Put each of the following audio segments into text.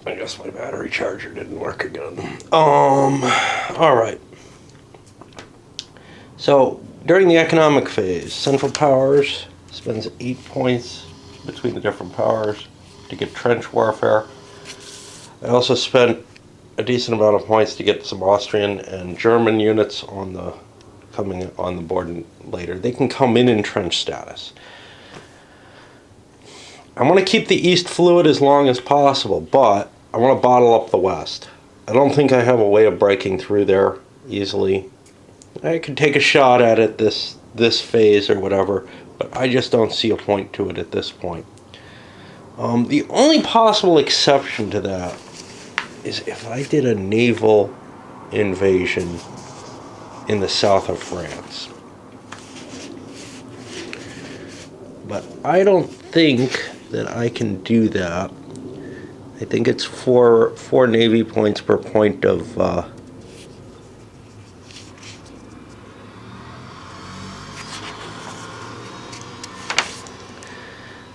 I guess my battery charger didn't work again. Alright. So, during the economic phase, Central Powers spends 8 points between the different powers to get trench warfare. I also spent a decent amount of points to get some Austrian and German units coming on the board later. They can come in trench status. I want to keep the East fluid as long as possible, but I want to bottle up the West. I don't think I have a way of breaking through there easily. I could take a shot at it this phase or whatever, but I just don't see a point to it at this point. The only possible exception to that is if I did a naval invasion in the south of France. But I don't think that I can do that. I think it's four Navy points per point of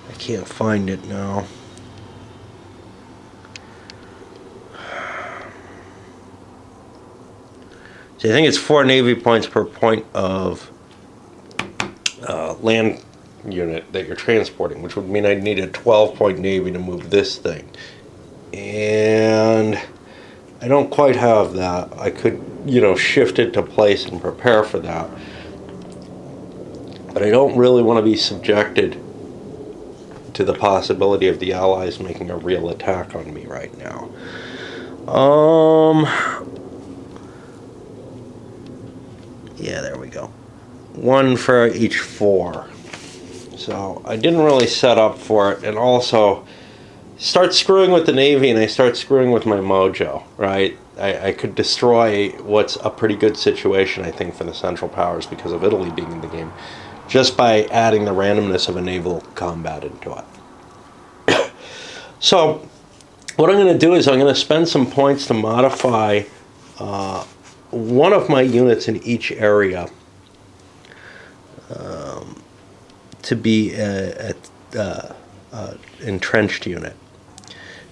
I can't find it now. So I think it's 4 Navy points per point of land unit that you're transporting, which would mean I'd need a 12-point Navy to move this thing. And I don't quite have that. I could, shift it to place and prepare for that. But I don't really want to be subjected to the possibility of the Allies making a real attack on me right now. Yeah, there we go. 1 for each 4. So I didn't really set up for it, and also start screwing with the Navy and I start screwing with my mojo, right? I could destroy what's a pretty good situation, I think, for the Central Powers because of Italy being in the game, just by adding the randomness of a naval combat into it. So what I'm going to do is I'm going to spend some points to modify one of my units in each area to be an entrenched unit.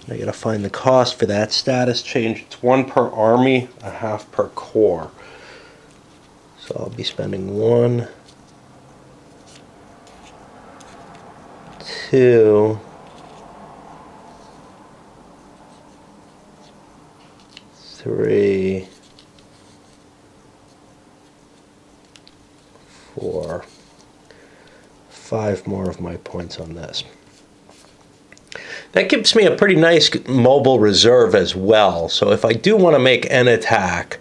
And I got to find the cost for that status change. It's 1 per army, a half per corps. So I'll be spending 1, 2, 3, 4, 5 more of my points on this. That gives me a pretty nice mobile reserve as well. So if I do want to make an attack,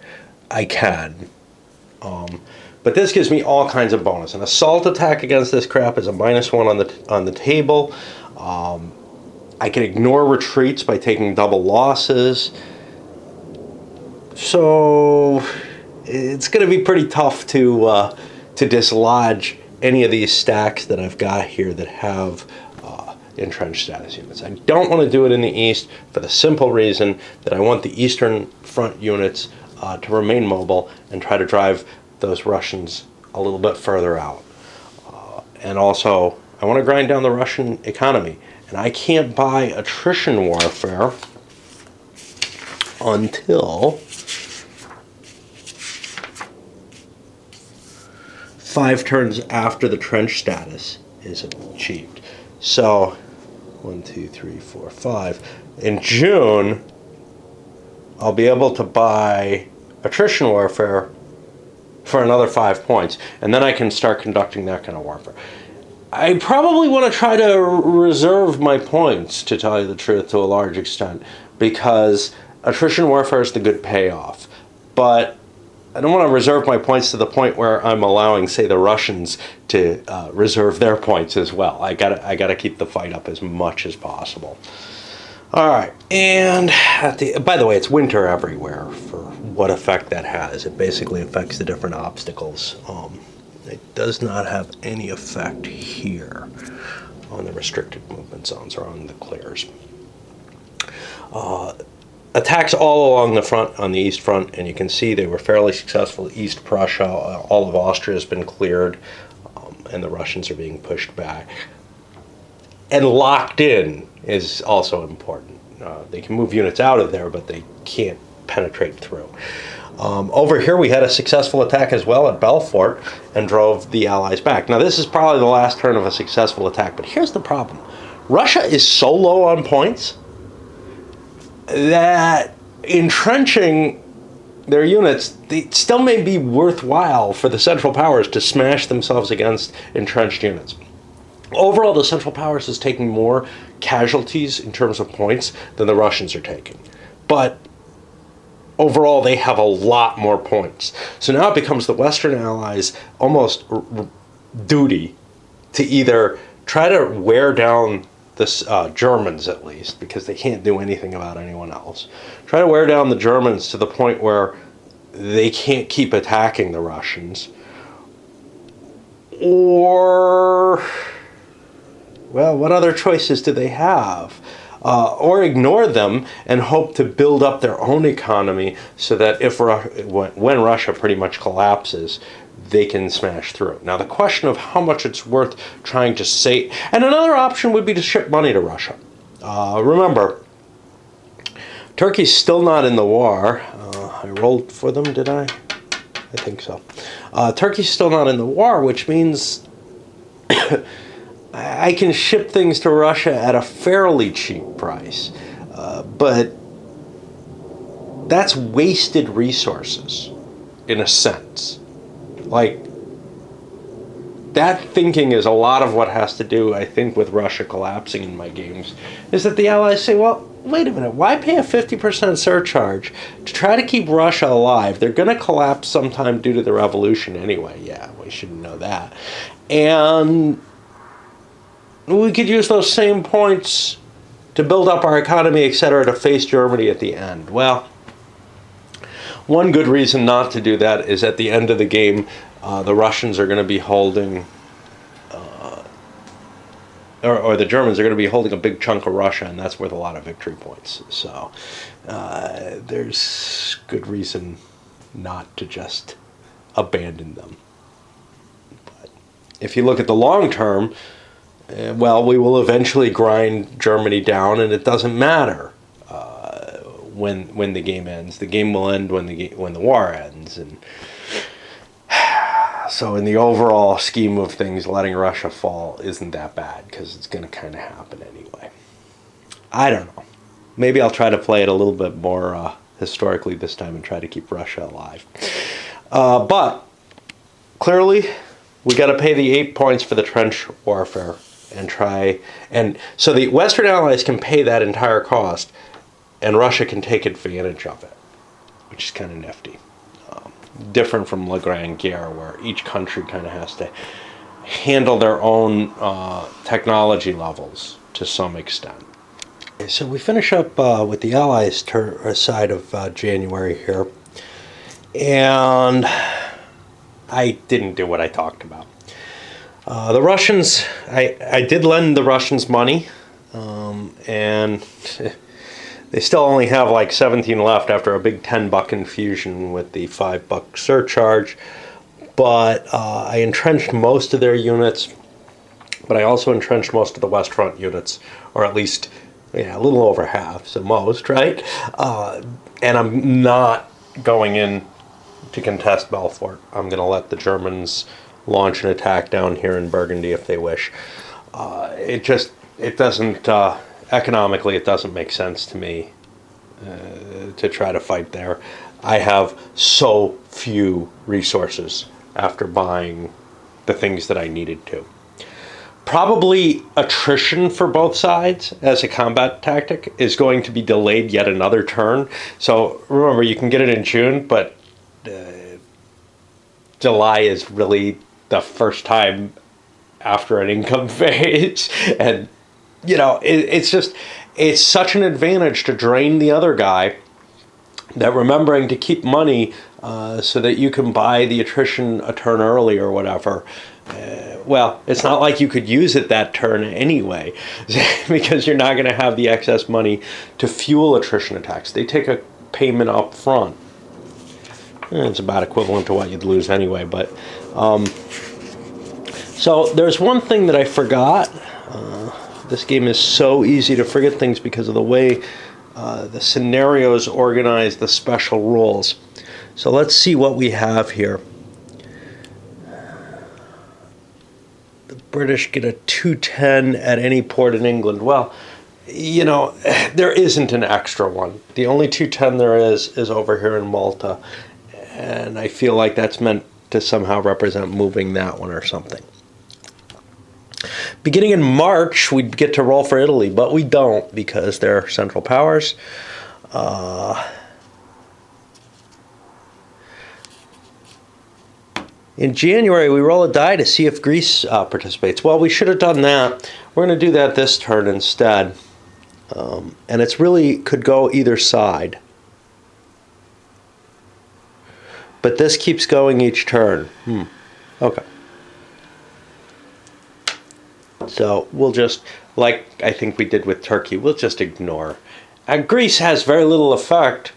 I can. But this gives me all kinds of bonus. An assault attack against this crap is a -1 on the table. I can ignore retreats by taking double losses. So it's going to be pretty tough to dislodge any of these stacks that I've got here that have entrenched status units. I don't want to do it in the East for the simple reason that I want the Eastern Front units to remain mobile and try to drive those Russians a little bit further out. And also, I want to grind down the Russian economy. And I can't buy attrition warfare until 5 turns after the trench status is achieved. So 1, 2, 3, 4, 5. In June, I'll be able to buy attrition warfare for another 5 points, and then I can start conducting that kind of warfare. I probably want to try to reserve my points, to tell you the truth, to a large extent, because attrition warfare is the good payoff. But I don't want to reserve my points to the point where I'm allowing, say, the Russians to reserve their points as well. I gotta keep the fight up as much as possible. All right, and by the way, it's winter everywhere. For what effect that has, it basically affects the different obstacles. It does not have any effect here on the restricted movement zones or on the clears. Attacks all along the front, on the East Front, and you can see they were fairly successful. East Prussia, all of Austria has been cleared, and the Russians are being pushed back. And locked in is also important. They can move units out of there, but they can't penetrate through. Over here we had a successful attack as well at Belfort and drove the Allies back. Now this is probably the last turn of a successful attack, but here's the problem. Russia is so low on points that entrenching their units, it still may be worthwhile for the Central Powers to smash themselves against entrenched units. Overall, the Central Powers is taking more casualties in terms of points than the Russians are taking. But overall, they have a lot more points. So now it becomes the Western Allies' almost duty to either try to wear down the Germans, at least, because they can't do anything about anyone else. Try to wear down the Germans to the point where they can't keep attacking the Russians. Or, well, what other choices do they have? Or ignore them and hope to build up their own economy so that when Russia pretty much collapses, they can smash through. Now the question of how much it's worth trying to save, and another option would be to ship money to Russia. Remember, Turkey's still not in the war. I rolled for them, did I? I think so. Turkey's still not in the war, which means I can ship things to Russia at a fairly cheap price, but that's wasted resources, in a sense. Like, that thinking is a lot of what has to do, I think, with Russia collapsing in my games, is that the Allies say, well, wait a minute, why pay a 50% surcharge to try to keep Russia alive? They're going to collapse sometime due to the revolution anyway. Yeah, we should know that. And we could use those same points to build up our economy, etc., to face Germany at the end. Well, one good reason not to do that is at the end of the game, the Russians are going to be holding, or the Germans are going to be holding a big chunk of Russia, and that's worth a lot of victory points. So there's good reason not to just abandon them. But if you look at the long term, well, we will eventually grind Germany down, and it doesn't matter when the game ends. The game will end when the war ends, and so in the overall scheme of things, letting Russia fall isn't that bad because it's going to kind of happen anyway. I don't know. Maybe I'll try to play it a little bit more historically this time and try to keep Russia alive. But clearly, we got to pay the 8 points for the trench warfare and so the Western Allies can pay that entire cost, and Russia can take advantage of it, which is kind of nifty. Different from La Grande Guerre, where each country kind of has to handle their own technology levels to some extent. Okay, so we finish up with the Allies' side of January here, and I didn't do what I talked about. The Russians, I did lend the Russians money, and they still only have like 17 left after a big $10 infusion with the $5 surcharge. But I entrenched most of their units, but I also entrenched most of the West Front units, or at least a little over half, so most, right? And I'm not going in to contest Belfort. I'm going to let the Germans launch an attack down here in Burgundy if they wish. It doesn't, economically, it doesn't make sense to me to try to fight there. I have so few resources after buying the things that I needed to. Probably attrition for both sides as a combat tactic is going to be delayed yet another turn. So remember, you can get it in June, but July is really the first time after an income phase. And, it's such an advantage to drain the other guy that remembering to keep money so that you can buy the attrition a turn early or whatever. Well, it's not like you could use it that turn anyway, because you're not going to have the excess money to fuel attrition attacks. They take a payment up front. It's about equivalent to what you'd lose anyway. But so there's one thing that I forgot. This game is so easy to forget things because of the way the scenarios organize the special rules. So let's see what we have here. The British get a 210 at any port in England. Well, you know, there isn't an extra one. The only 210 there is over here in Malta. And I feel like that's meant to somehow represent moving that one or something. Beginning in March, we'd get to roll for Italy, but we don't because they're Central Powers. In January, we roll a die to see if Greece participates. Well, we should have done that. We're going to do that this turn instead. And it's really could go either side. But this keeps going each turn. Okay. So we'll just, like I think we did with Turkey, we'll just ignore. And Greece has very little effect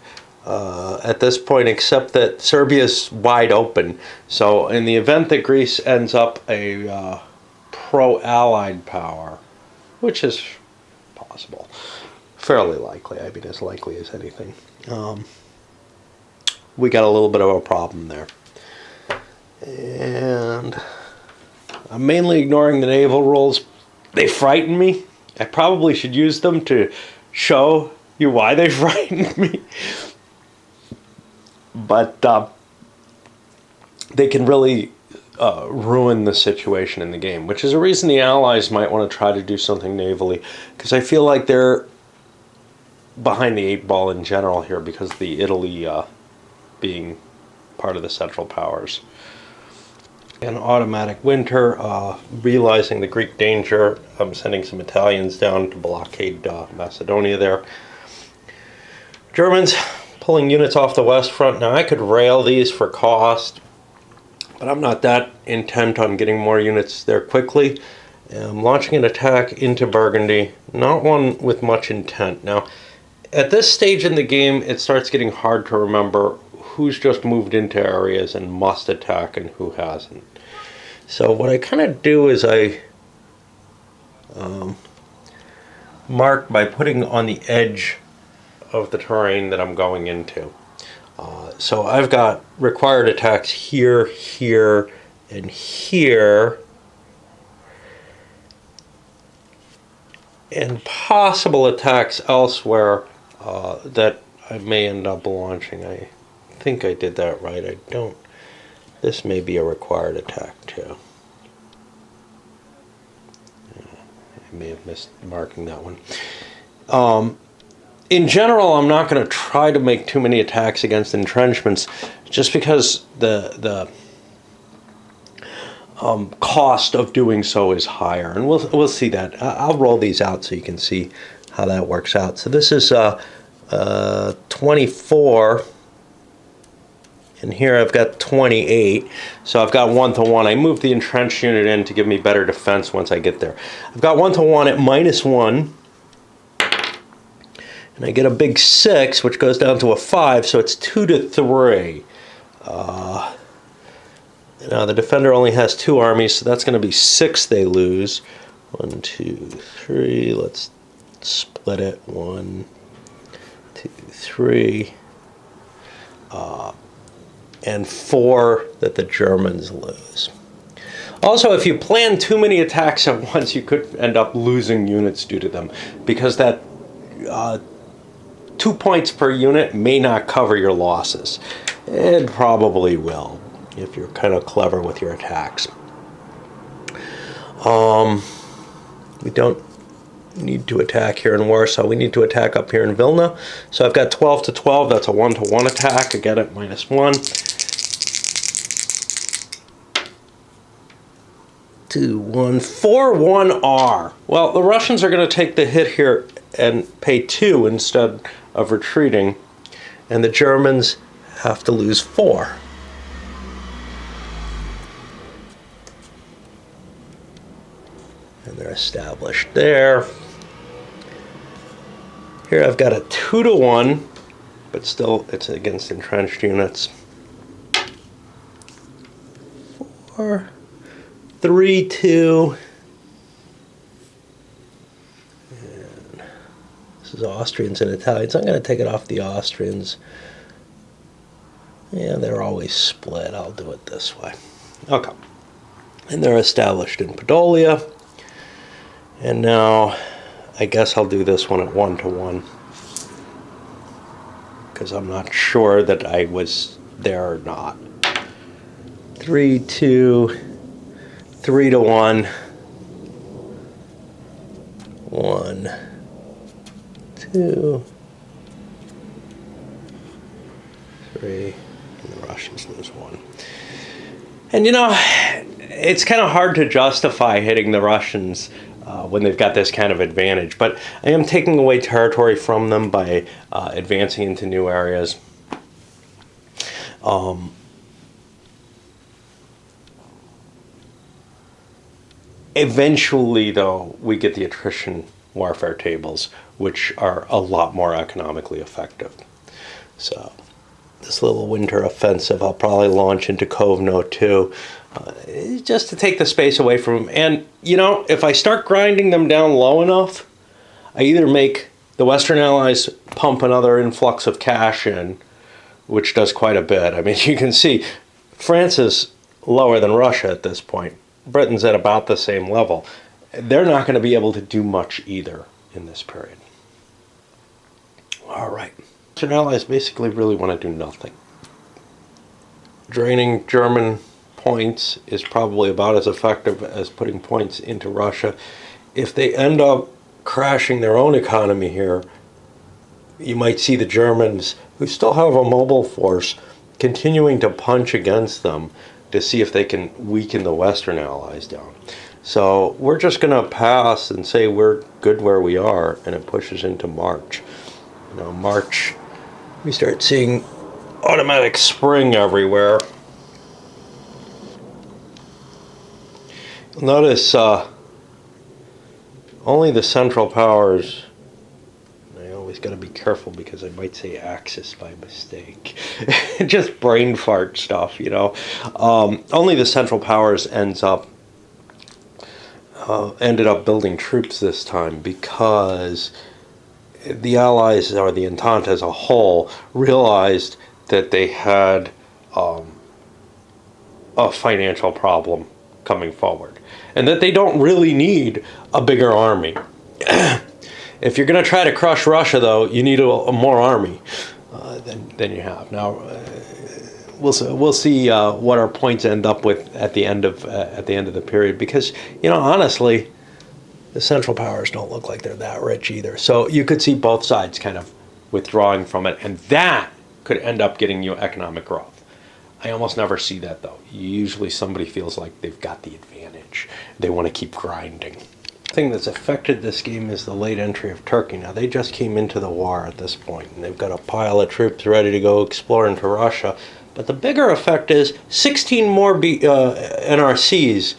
at this point, except that Serbia's wide open. So in the event that Greece ends up a pro-allied power, which is possible, fairly likely, I mean as likely as anything, we got a little bit of a problem there. And I'm mainly ignoring the naval rules. They frighten me. I probably should use them to show you why they frighten me. But they can really ruin the situation in the game, which is a reason the Allies might want to try to do something navally, because I feel like they're behind the 8 ball in general here because of the Italy being part of the Central Powers. An automatic winter, realizing the Greek danger, I'm sending some Italians down to blockade Macedonia there. Germans pulling units off the west front. Now I could rail these for cost, but I'm not that intent on getting more units there quickly. I'm launching an attack into Burgundy, not one with much intent. Now, at this stage in the game, it starts getting hard to remember who's just moved into areas and must attack and who hasn't. So what I kind of do is I mark by putting on the edge of the terrain that I'm going into. So I've got required attacks here, here, and here, and possible attacks elsewhere that I may end up launching. I think I did that right. I don't. This may be a required attack too. I may have missed marking that one. In general, I'm not going to try to make too many attacks against entrenchments, just because the cost of doing so is higher, and we'll see that. I'll roll these out so you can see how that works out. So this is 24. And here I've got 28, so I've got 1-to-1. I moved the entrenched unit in to give me better defense once I get there. I've got 1-to-1 at -1, and I get a big 6, which goes down to a 5, so it's 2-to-3. Now the defender only has 2 armies, so that's going to be 6 they lose. 1, 2, 3. Let's split it. 1, 2, 3. And 4 that the Germans lose. Also, if you plan too many attacks at once, you could end up losing units due to them, because that 2 points per unit may not cover your losses. It probably will, if you're kind of clever with your attacks. We don't need to attack here in Warsaw. We need to attack up here in Vilna. So I've got 12-to-12. That's a 1-to-1 attack. Again at -1. 2, 1, 4, 1R. Well, the Russians are going to take the hit here and pay 2 instead of retreating, and the Germans have to lose 4. And they're established there. Here I've got a 2-to-1, but still it's against entrenched units. 4, 3, 2, and This is Austrians and Italians. I'm going to take it off the Austrians. Yeah, they're always split. I'll do it this way. Okay. And they're established in Podolia. And now, I guess I'll do this one at 1-to-1. Because I'm not sure that I was there or not. 3-2, 3-to-1. 1, 2, 3, and the Russians lose 1. And you know, it's kind of hard to justify hitting the Russians when they've got this kind of advantage, but I am taking away territory from them by advancing into new areas. Eventually, though, we get the attrition warfare tables, which are a lot more economically effective. So, this little winter offensive I'll probably launch into Kovno too, just to take the space away from them. And, you know, if I start grinding them down low enough, I either make the Western Allies pump another influx of cash in, which does quite a bit. I mean, you can see France is lower than Russia at this point. Britain's at about the same level. They're not going to be able to do much either in this period. All right. Western Allies basically really want to do nothing. Draining German points is probably about as effective as putting points into Russia. If they end up crashing their own economy here, you might see the Germans, who still have a mobile force, continuing to punch against them to see if they can weaken the Western Allies down. So we're just going to pass and say we're good where we are, and it pushes into March. You know, March, we start seeing automatic spring everywhere. Notice only the Central Powers. I always got to be careful because I might say Axis by mistake. Just brain fart stuff, you know. Only the Central Powers ended up building troops this time because the Allies, or the Entente as a whole, realized that they had a financial problem coming forward, and that they don't really need a bigger army. If you're going to try to crush Russia, though, you need a more army than you have now. We'll see what our points end up with at the end of the period, because, you know, honestly, the Central Powers don't look like they're that rich either. So you could see both sides kind of withdrawing from it, and that could end up getting you economic growth. I almost never see that, though. Usually somebody feels like they've got the advantage. They want to keep grinding. The thing that's affected this game is the late entry of Turkey. Now, they just came into the war at this point, and they've got a pile of troops ready to go explore into Russia. But the bigger effect is 16 more NRCs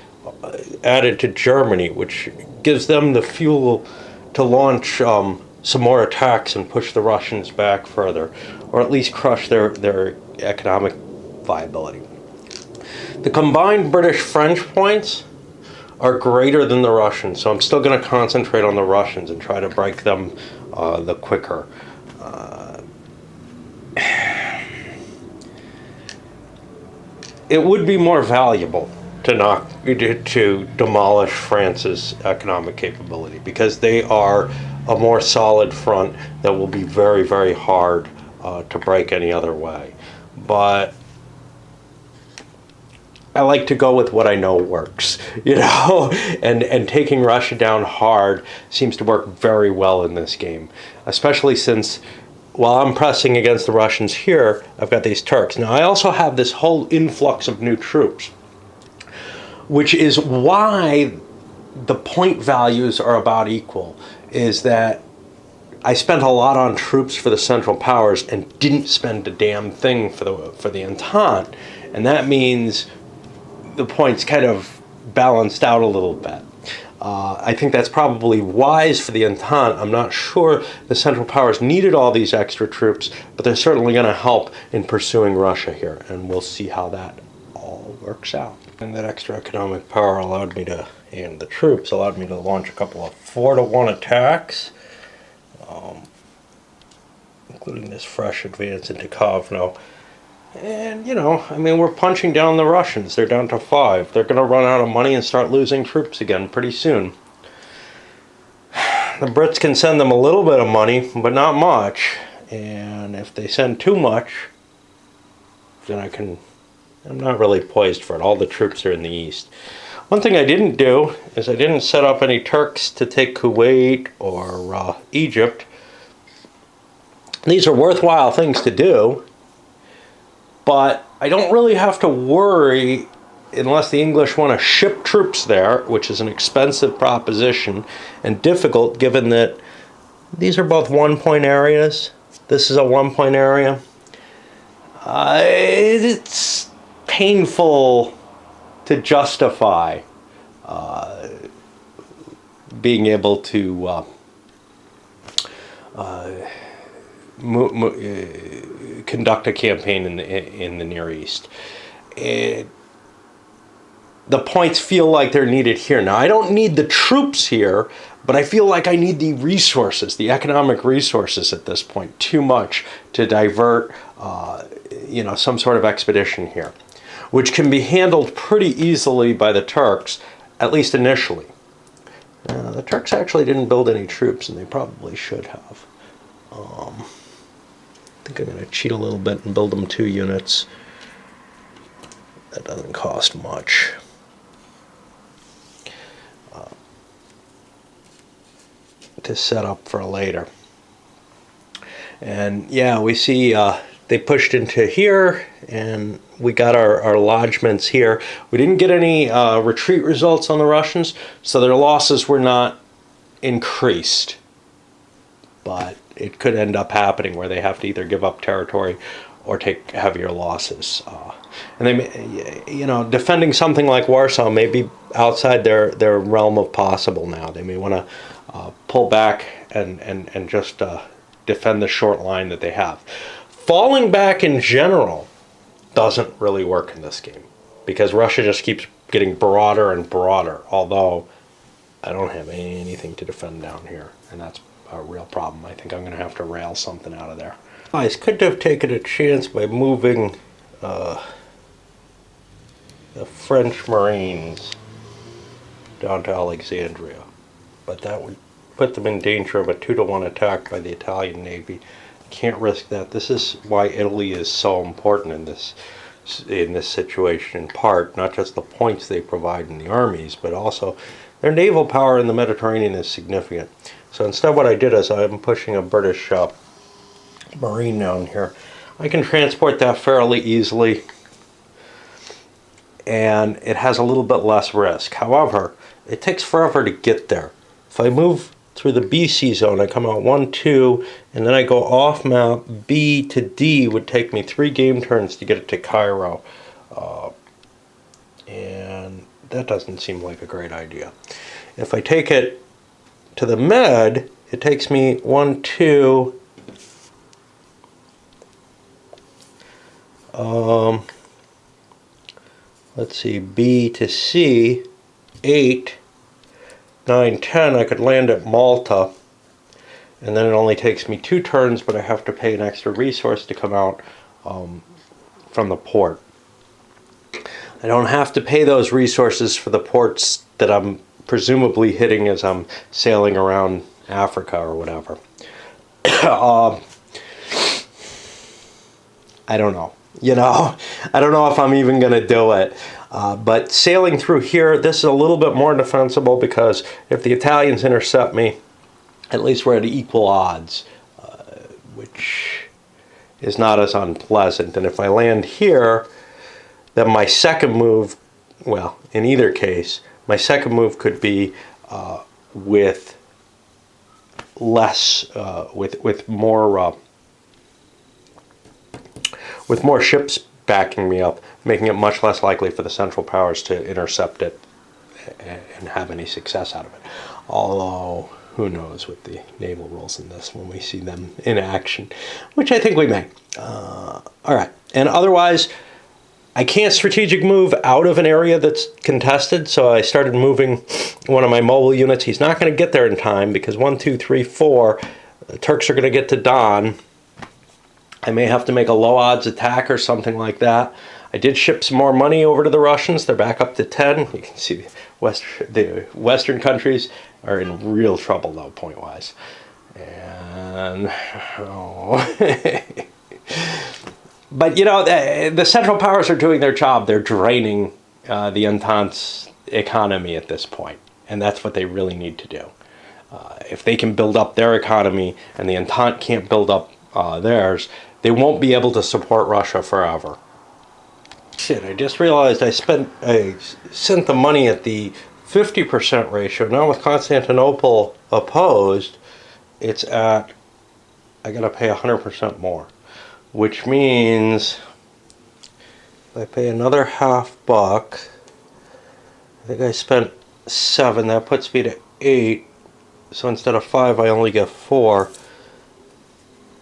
added to Germany, which gives them the fuel to launch some more attacks and push the Russians back further, or at least crush their economic viability. The combined British-French points are greater than the Russians, so I'm still going to concentrate on the Russians and try to break them the quicker. It would be more valuable to demolish France's economic capability, because they are a more solid front that will be very, very hard to break any other way. But I like to go with what I know works, you know, and taking Russia down hard seems to work very well in this game, especially since while I'm pressing against the Russians here, I've got these Turks. Now, I also have this whole influx of new troops, which is why the point values are about equal, is that I spent a lot on troops for the Central Powers and didn't spend a damn thing for the Entente, and that means the points kind of balanced out a little bit. I think that's probably wise for the Entente. I'm not sure the Central Powers needed all these extra troops, but they're certainly going to help in pursuing Russia here, and we'll see how that all works out. And that extra economic power allowed me to, and the troops allowed me to launch a couple of 4-to-1 attacks. including this fresh advance into Kovno. And, you know, I mean, we're punching down the Russians. They're down to 5. They're going to run out of money and start losing troops again pretty soon. The Brits can send them a little bit of money, but not much. And if they send too much, then I'm not really poised for it. All the troops are in the east. One thing I didn't do is I didn't set up any Turks to take Kuwait or Egypt. These are worthwhile things to do, but I don't really have to worry unless the English want to ship troops there, which is an expensive proposition and difficult given that these are both one-point areas. This is a one-point area. It's painful to justify being able to conduct a campaign in the Near East. The points feel like they're needed here. Now, I don't need the troops here, but I feel like I need the resources, the economic resources at this point, too much to divert, some sort of expedition here, which can be handled pretty easily by the Turks, at least initially. The Turks actually didn't build any troops, and they probably should have. I think I'm going to cheat a little bit and build them 2 units. That doesn't cost much. To set up for later. And yeah, we see they pushed into here, and we got our lodgements here. We didn't get any retreat results on the Russians, so their losses were not increased. But it could end up happening where they have to either give up territory or take heavier losses. And they, defending something like Warsaw may be outside their realm of possible now. They may want to pull back and just defend the short line that they have. Falling back in general doesn't really work in this game because Russia just keeps getting broader and broader, although I don't have anything to defend down here, and that's a real problem. I think I'm going to have to rail something out of there. I could have taken a chance by moving the French Marines down to Alexandria, but that would put them in danger of a 2-to-1 attack by the Italian Navy. Can't risk that. This is why Italy is so important in this situation, in part, not just the points they provide in the armies, but also their naval power in the Mediterranean is significant. So instead what I did is I'm pushing a British Marine down here. I can transport that fairly easily, and it has a little bit less risk. However, it takes forever to get there. If I move through the BC zone, I come out 1, 2, and then I go off map. B to D would take me 3 game turns to get it to Cairo. And that doesn't seem like a great idea. If I take it to the Med, it takes me 1, 2, let's see, B to C, 8, 9, 10, I could land at Malta, and then it only takes me 2 turns, but I have to pay an extra resource to come out from the port. I don't have to pay those resources for the ports that I'm presumably hitting as I'm sailing around Africa or whatever. I don't know. I don't know if I'm even going to do it. But sailing through here, this is a little bit more defensible because if the Italians intercept me, at least we're at equal odds, which is not as unpleasant. And if I land here, then my second move, well, in either case, my second move could be with less, with more ships backing me up, making it much less likely for the Central Powers to intercept it and have any success out of it. Although, who knows with the naval rules in this when we see them in action, which I think we may. All right, and otherwise, I can't strategic move out of an area that's contested, so I started moving one of my mobile units. He's not going to get there in time because 1, 2, 3, 4, The Turks are going to get to Don. I may have to make a low odds attack or something like that. I did ship some more money over to the Russians. They're back up to 10. You can see the Western countries are in real trouble, though, point-wise. And, but, you know, the Central Powers are doing their job. They're draining the Entente's economy at this point. And that's what they really need to do. If they can build up their economy and the Entente can't build up theirs, they won't be able to support Russia forever. Shit, I just realized I sent the money at the 50% ratio. Now with Constantinople opposed, it's at, I gotta pay 100% more. Which means if I pay another $50, I think I spent 7, that puts me to 8. So instead of 5, I only get 4.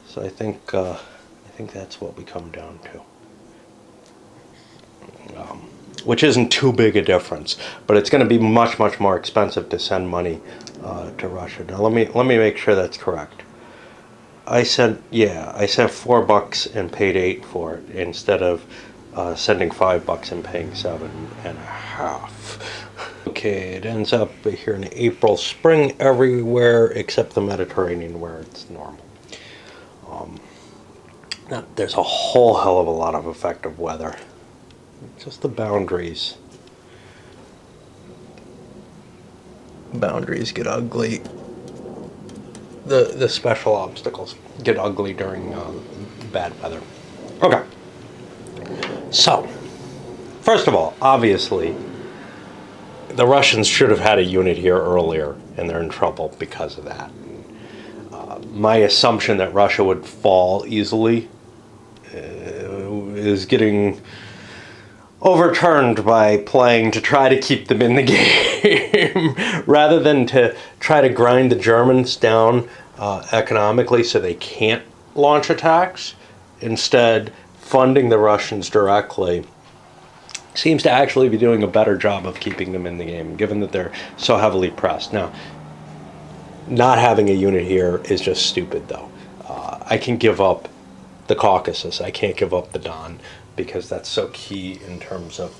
So I think that's what we come down to. Which isn't too big a difference, but it's going to be much more expensive to send money to Russia. Now let me make sure that's correct. I sent $4 and paid 8 for it instead of sending $5 and paying 7.5. Okay, it ends up here in April, spring everywhere except the Mediterranean where it's normal. Now, there's a whole hell of a lot of effective weather. Just the boundaries. Boundaries get ugly. The special obstacles get ugly during bad weather. Okay. So, first of all, obviously, the Russians should have had a unit here earlier, and they're in trouble because of that. My assumption that Russia would fall easily is getting overturned by playing to try to keep them in the game rather than to try to grind the Germans down economically so they can't launch attacks. Instead, funding the Russians directly seems to actually be doing a better job of keeping them in the game, given that they're so heavily pressed. Now, not having a unit here is just stupid, though. I can give up the Caucasus. I can't give up the Don, because that's so key in terms of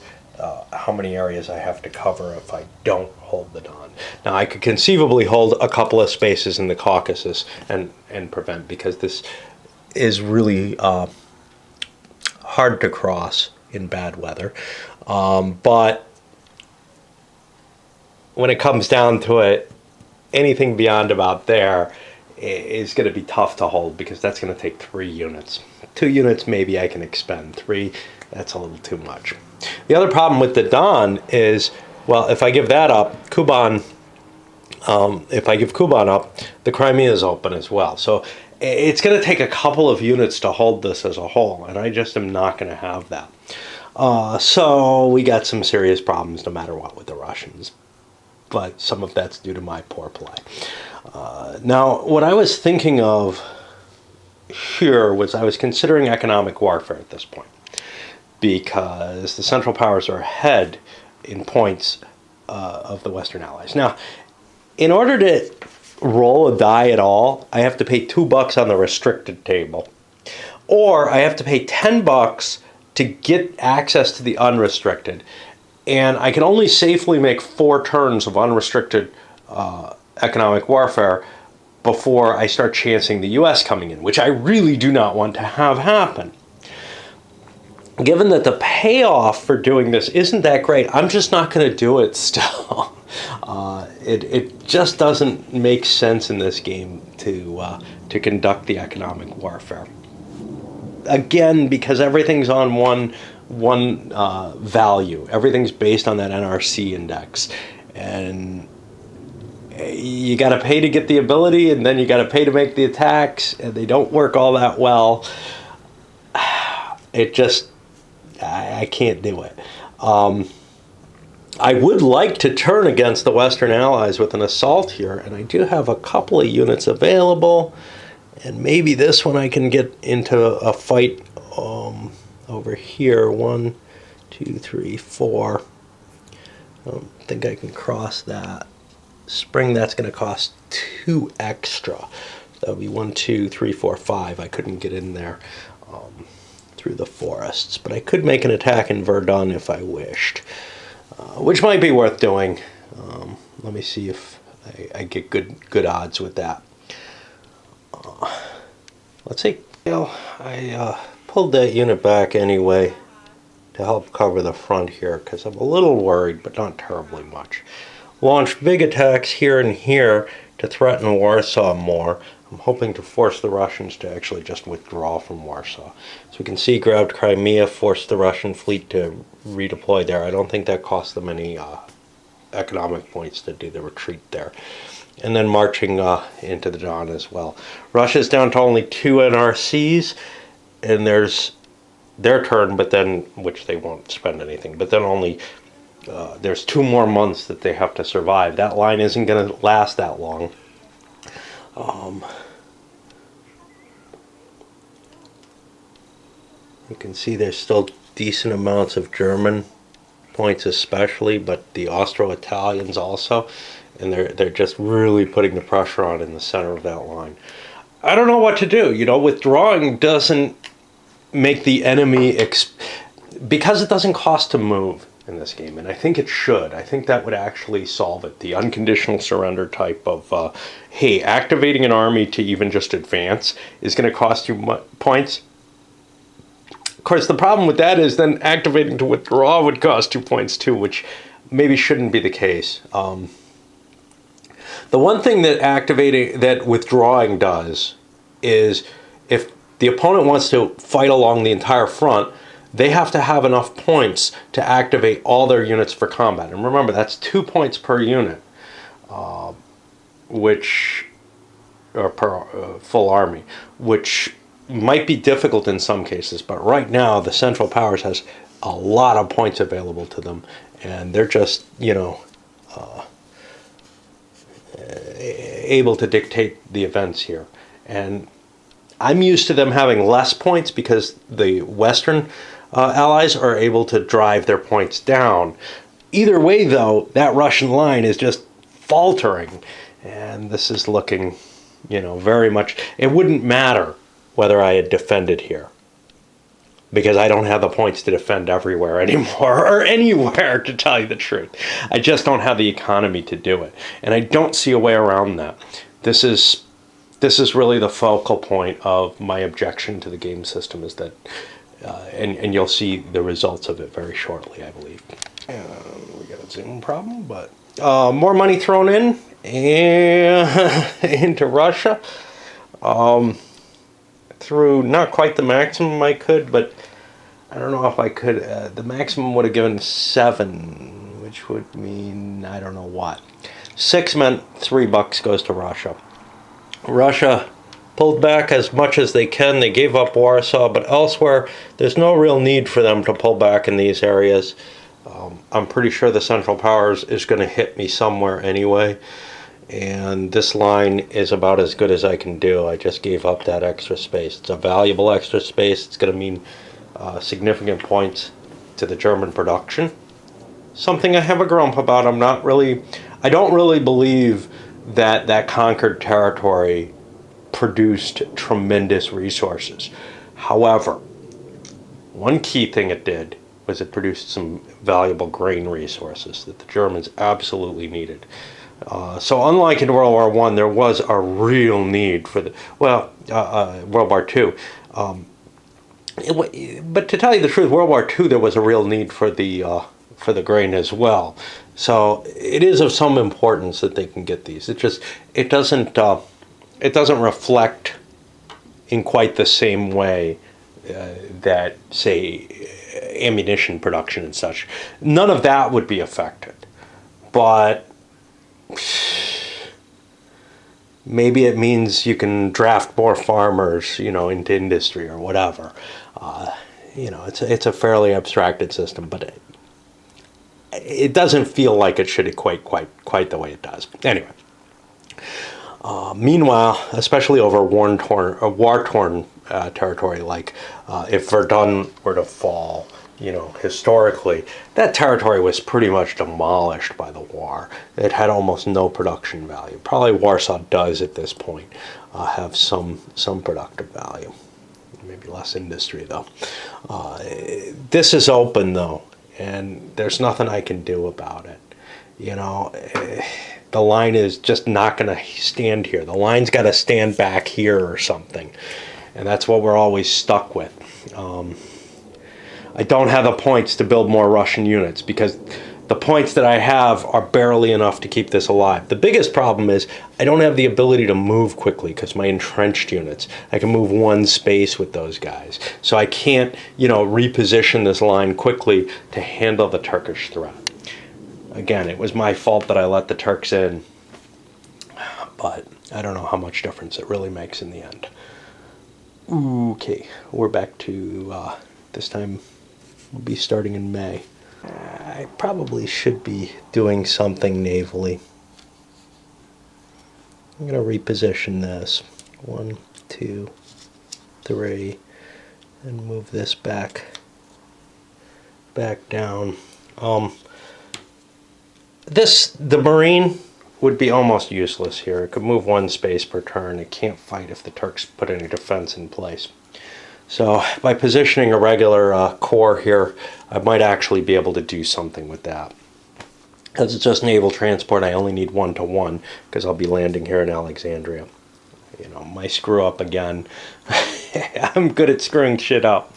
how many areas I have to cover if I don't hold the Don. Now, I could conceivably hold a couple of spaces in the Caucasus and prevent, because this is really hard to cross in bad weather. But when it comes down to it, anything beyond about there is going to be tough to hold, because that's going to take 3 units. 2 units maybe I can expend. 3, that's a little too much. The other problem with the Don is, well, if I give that up, Kuban, if I give Kuban up, the Crimea is open as well. So it's going to take a couple of units to hold this as a whole, and I just am not going to have that. So we got some serious problems no matter what with the Russians. But some of that's due to my poor play. Now, what I was thinking of here was I was considering economic warfare at this point, because the Central Powers are ahead in points of the Western Allies. Now, in order to roll a die at all, I have to pay $2 on the restricted table, or I have to pay $10 to get access to the unrestricted. And I can only safely make 4 turns of unrestricted economic warfare before I start chancing the U.S. coming in, which I really do not want to have happen. Given that the payoff for doing this isn't that great, I'm just not going to do it still. It just doesn't make sense in this game to conduct the economic warfare. Again, because everything's on one value. Everything's based on that NRC index, and you got to pay to get the ability, and then you got to pay to make the attacks, and they don't work all that well. It just, I can't do it. I would like to turn against the Western Allies with an assault here, and I do have a couple of units available, and maybe this one I can get into a fight over here. 1, 2, 3, 4. I don't think I can cross that. Spring, that's going to cost 2 extra. That would be 1, 2, 3, 4, 5. I couldn't get in there through the forests, but I could make an attack in Verdun if I wished, which might be worth doing. Let me see if I get good odds with that. Let's see. Well, I pulled that unit back anyway to help cover the front here because I'm a little worried, but not terribly much. Launched big attacks here and here to threaten Warsaw more. I'm hoping to force the Russians to actually just withdraw from Warsaw. So we can see, grabbed Crimea, forced the Russian fleet to redeploy there. I don't think that cost them any economic points to do the retreat there. And then marching into the Don as well. Russia's down to only 2 NRCs, and there's their turn, but then, which they won't spend anything, but then only there's 2 more months that they have to survive. That line isn't going to last that long. You can see there's still decent amounts of German points especially, but the Austro-Italians also, and they're just really putting the pressure on in the center of that line. I don't know what to do. You know, withdrawing doesn't make the enemy because it doesn't cost to move in this game, and I think it should. I think that would actually solve it. The unconditional surrender type of, hey, activating an army to even just advance is going to cost you points. Of course, the problem with that is then activating to withdraw would cost 2 points too, which maybe shouldn't be the case. The one thing that withdrawing does is if the opponent wants to fight along the entire front, they have to have enough points to activate all their units for combat. And remember, that's 2 points per unit, or per full army, which might be difficult in some cases. But right now, the Central Powers has a lot of points available to them, and they're just, you know, able to dictate the events here. And I'm used to them having less points because the Western allies are able to drive their points down. Either way, though, that Russian line is just faltering, and this is looking, you know, very much. It wouldn't matter whether I had defended here, because I don't have the points to defend everywhere anymore, or anywhere, to tell you the truth. I just don't have the economy to do it, and I don't see a way around that. This is really the focal point of my objection to the game system, is that, and you'll see the results of it very shortly, I believe. We got a Zoom problem, but more money thrown in and into Russia. Through not quite the maximum I could, but I don't know if I could. The maximum would have given 7, which would mean I don't know what. 6 meant $3 goes to Russia. Russia pulled back as much as they can. They gave up Warsaw, but elsewhere there's no real need for them to pull back in these areas. I'm pretty sure the Central Powers is going to hit me somewhere anyway. And this line is about as good as I can do. I just gave up that extra space. It's a valuable extra space. It's going to mean significant points to the German production. Something I have a grump about. I don't really believe that conquered territory produced tremendous resources. However, one key thing it did was it produced some valuable grain resources that the Germans absolutely needed. So unlike in World War I, there was a real need for World War II. But to tell you the truth, World War II, there was a real need for the grain as well. So it is of some importance that they can get these. It doesn't reflect in quite the same way that, say, ammunition production and such. None of that would be affected, but maybe it means you can draft more farmers, you know, into industry or whatever. You know, it's a fairly abstracted system, but it doesn't feel like it should equate quite the way it does. Anyway, meanwhile, especially over war-torn territory. Like if Verdun were to fall, you know, historically, that territory was pretty much demolished by the war. It had almost no production value. Probably Warsaw does at this point have some productive value. Maybe less industry though. This is open though, and there's nothing I can do about it. You know, the line is just not going to stand here. The line's got to stand back here or something, and that's what we're always stuck with. I don't have the points to build more Russian units because the points that I have are barely enough to keep this alive. The biggest problem is I don't have the ability to move quickly because my entrenched units, I can move one space with those guys. So I can't, you know, reposition this line quickly to handle the Turkish threat. Again, it was my fault that I let the Turks in, but I don't know how much difference it really makes in the end. Okay, we're back to this time we'll be starting in May. I probably should be doing something navally. I'm going to reposition this. 1, 2, 3, and move this back down. The Marine would be almost useless here. It could move one space per turn. It can't fight if the Turks put any defense in place. So by positioning a regular corps here, I might actually be able to do something with that. As it's just naval transport, I only need 1-to-1 because I'll be landing here in Alexandria. You know, my screw up again. I'm good at screwing shit up.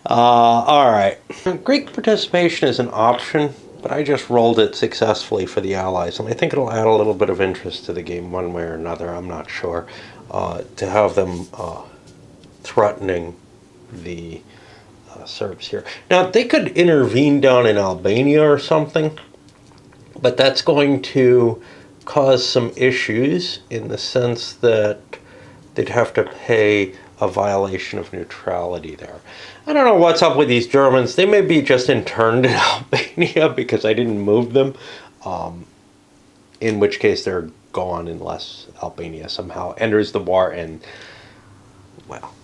All right. Greek participation is an option, but I just rolled it successfully for the Allies, and I think it'll add a little bit of interest to the game one way or another. I'm not sure. To have them threatening the Serbs here. Now, they could intervene down in Albania or something, but that's going to cause some issues in the sense that they'd have to pay a violation of neutrality there. I don't know what's up with these Germans. They may be just interned in Albania because I didn't move them, in which case they're gone unless Albania somehow enters the war and, well,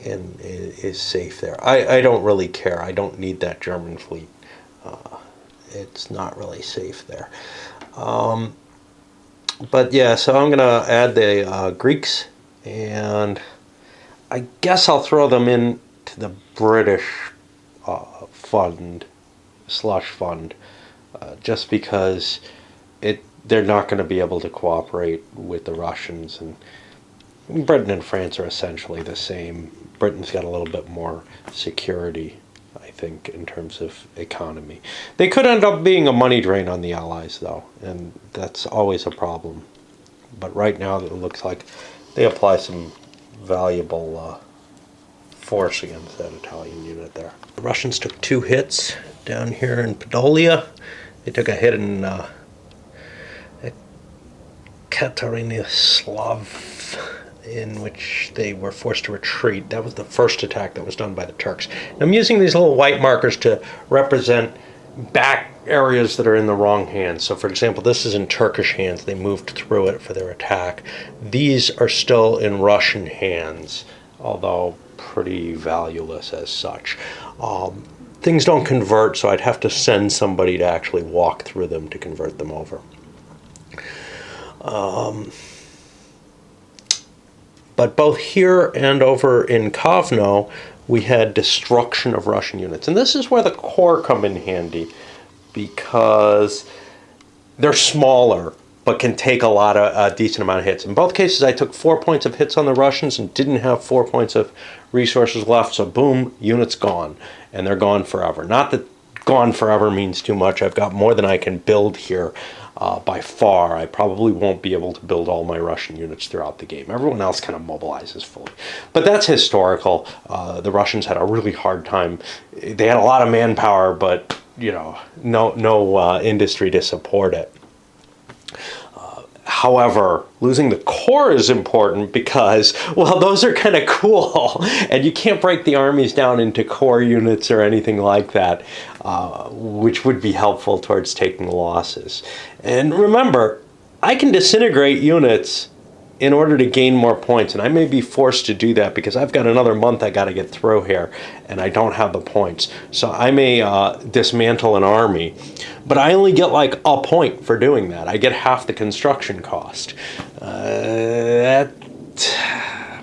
and is safe there. I don't really care. I don't need that German fleet. It's not really safe there. But yeah, so I'm going to add the Greeks, and I guess I'll throw them into the British slush fund, just because they're not going to be able to cooperate with the Russians, and Britain and France are essentially the same. Britain's got a little bit more security, I think, in terms of economy. They could end up being a money drain on the Allies, though, and that's always a problem. But right now, it looks like they apply some valuable force against that Italian unit there. The Russians took 2 hits down here in Podolia. They took a hit in Katerinoslav, in which they were forced to retreat. That was the first attack that was done by the Turks. And I'm using these little white markers to represent back areas that are in the wrong hands. So for example, this is in Turkish hands. They moved through it for their attack. These are still in Russian hands, although pretty valueless as such. Things don't convert, so I'd have to send somebody to actually walk through them to convert them over. But both here and over in Kovno, we had destruction of Russian units. And this is where the corps come in handy, because they're smaller, but can take a decent amount of hits. In both cases, I took 4 points of hits on the Russians and didn't have 4 points of resources left. So boom, units gone. And they're gone forever. Not that gone forever means too much. I've got more than I can build here. By far, I probably won't be able to build all my Russian units throughout the game. Everyone else kind of mobilizes fully. But that's historical. The Russians had a really hard time. They had a lot of manpower, but you know, no industry to support it. However, losing the corps is important because, well, those are kind of cool. And you can't break the armies down into corps units or anything like that, which would be helpful towards taking losses. And remember, I can disintegrate units in order to gain more points, and I may be forced to do that because I've got another month I got to get through here, and I don't have the points. So I may dismantle an army, but I only get like a point for doing that. I get half the construction cost. That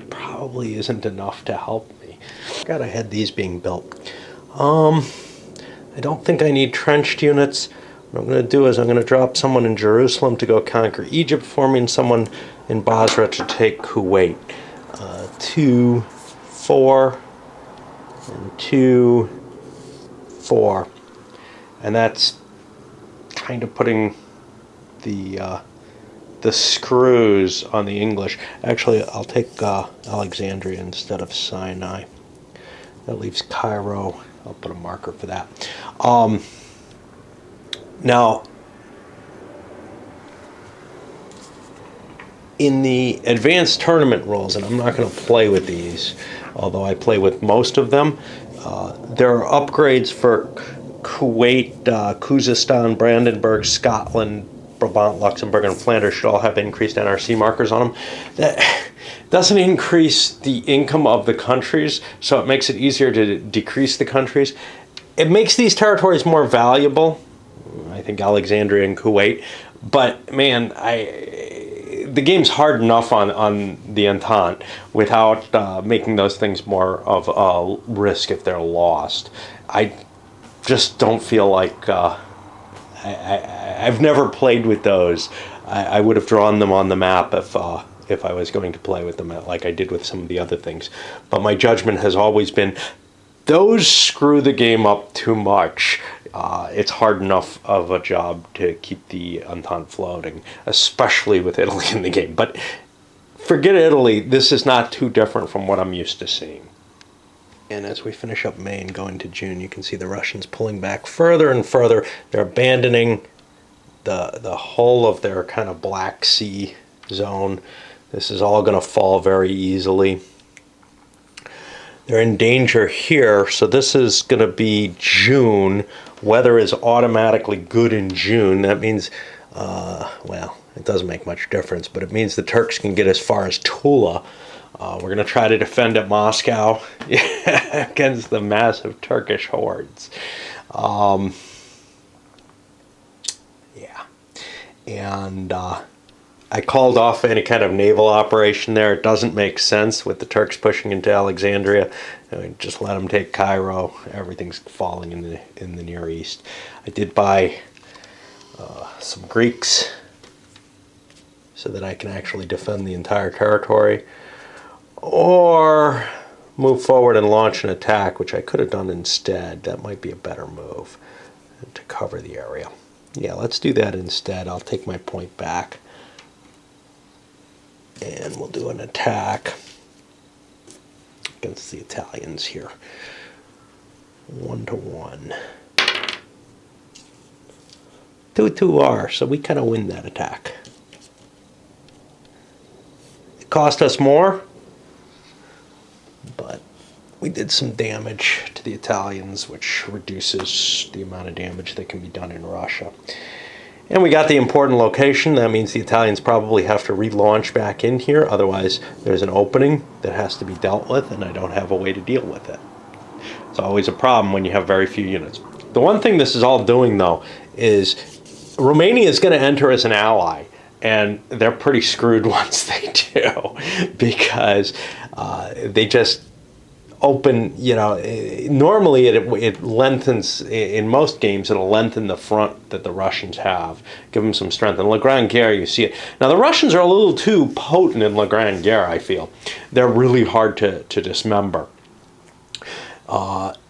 probably isn't enough to help me. God, I had these being built. I don't think I need trenched units. What I'm going to do is I'm going to drop someone in Jerusalem to go conquer Egypt for me and someone in Basra to take Kuwait. 2, 4, and 2, 4. And that's kind of putting the screws on the English. Actually, I'll take Alexandria instead of Sinai. That leaves Cairo. I'll put a marker for that. Now, in the advanced tournament rules, and I'm not going to play with these, although I play with most of them, there are upgrades for Kuwait, Khuzestan, Brandenburg, Scotland, Brabant, Luxembourg, and Flanders should all have increased NRC markers on them. That doesn't increase the income of the countries, so it makes it easier to decrease the countries. It makes these territories more valuable. I think Alexandria and Kuwait, but man, the game's hard enough on the Entente without making those things more of a risk if they're lost. I just don't feel like I've never played with those. I would have drawn them on the map if I was going to play with them like I did with some of the other things. But my judgment has always been those screw the game up too much. It's hard enough of a job to keep the Entente floating, especially with Italy in the game. But forget Italy, this is not too different from what I'm used to seeing. And as we finish up May and go into June, you can see the Russians pulling back further and further. They're abandoning the whole of their kind of Black Sea zone. This is all going to fall very easily. They're in danger here, so this is going to be June. Weather is automatically good in June. That means, well, it doesn't make much difference, but it means the Turks can get as far as Tula. We're going to try to defend at Moscow against the massive Turkish hordes. Yeah. And I called off any kind of naval operation there. It doesn't make sense with the Turks pushing into Alexandria. I mean, just let them take Cairo. Everything's falling in the Near East. I did buy some Greeks so that I can actually defend the entire territory, or move forward and launch an attack, which I could have done instead. That might be a better move to cover the area. Yeah, let's do that instead. I'll take my point back. And we'll do an attack against the Italians here. 1-1. 2-2-R, so we kind of win that attack. It cost us more, but we did some damage to the Italians, which reduces the amount of damage that can be done in Russia. And we got the important location. That means the Italians probably have to relaunch back in here. Otherwise, there's an opening that has to be dealt with, and I don't have a way to deal with it. It's always a problem when you have very few units. The one thing this is all doing, though, is Romania is going to enter as an ally, and they're pretty screwed once they do, because they just open, you know, normally it lengthens, in most games it'll lengthen the front that the Russians have, give them some strength. In La Grande Guerre you see it. Now the Russians are a little too potent in La Grande Guerre, I feel. They're really hard to dismember.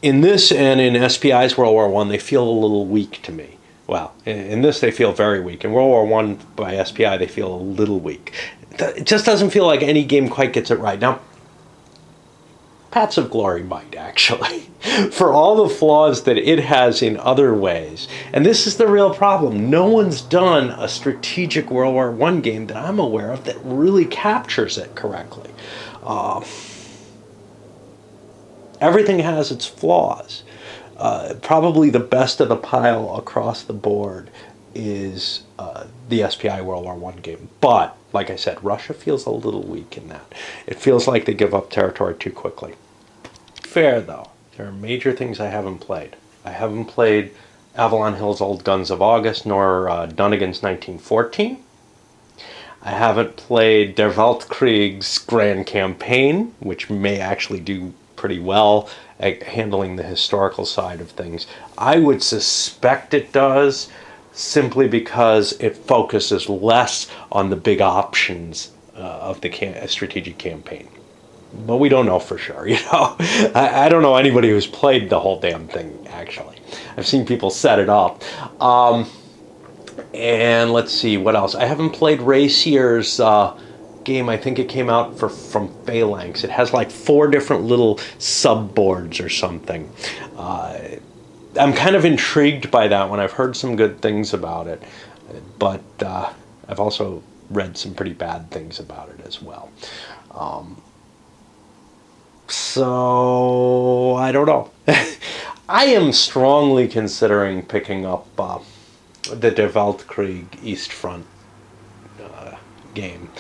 In this and in SPI's World War I, they feel a little weak to me. Well, in this they feel very weak. In World War I by SPI they feel a little weak. It just doesn't feel like any game quite gets it right. Now, Paths of Glory might, actually, for all the flaws that it has in other ways. And this is the real problem. No one's done a strategic World War I game that I'm aware of that really captures it correctly. Everything has its flaws. Probably the best of the pile across the board is the SPI World War I game. But like I said, Russia feels a little weak in that. It feels like they give up territory too quickly. Fair, though. There are major things I haven't played. I haven't played Avalon Hill's Old Guns of August, nor Dunnigan's 1914. I haven't played Der Weltkrieg's Grand Campaign, which may actually do pretty well at handling the historical side of things. I would suspect it does, simply because it focuses less on the big options of the strategic campaign. But we don't know for sure, you know. I don't know anybody who's played the whole damn thing, actually. I've seen people set it up. And let's see, what else? I haven't played Racier's game. I think it came out from Phalanx. It has like 4 different little sub-boards or something. I'm kind of intrigued by that one. I've heard some good things about it. But I've also read some pretty bad things about it as well. So, I don't know. I am strongly considering picking up the Der Weltkrieg East Front game.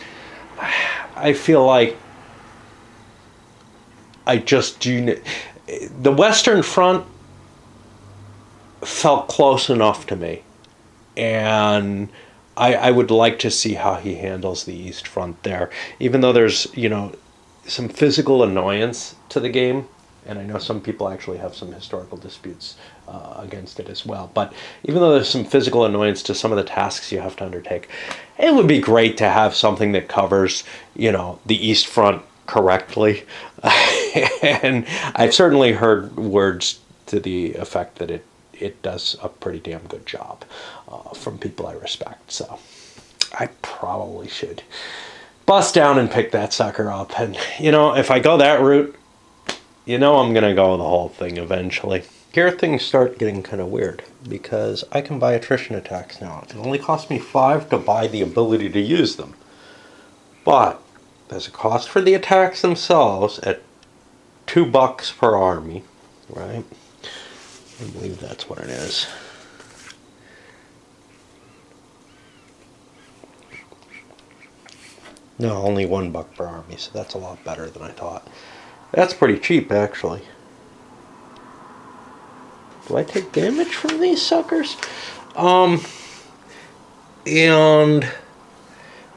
I feel like I just do... The Western Front felt close enough to me. And I would like to see how he handles the East Front there. Even though there's, you know, some physical annoyance to the game, and I know some people actually have some historical disputes against it as well, but even though there's some physical annoyance to some of the tasks you have to undertake, it would be great to have something that covers, you know, the East Front correctly. And I've certainly heard words to the effect that it does a pretty damn good job from people I respect, so I probably should bust down and pick that sucker up. And, you know, if I go that route, you know I'm going to go the whole thing eventually. Here things start getting kind of weird, because I can buy Attrition Attacks now. It only costs me 5 to buy the ability to use them. But there's a cost for the attacks themselves at $2 per army, right? I believe that's what it is. No, only $1 per army, so that's a lot better than I thought. That's pretty cheap, actually. Do I take damage from these suckers? And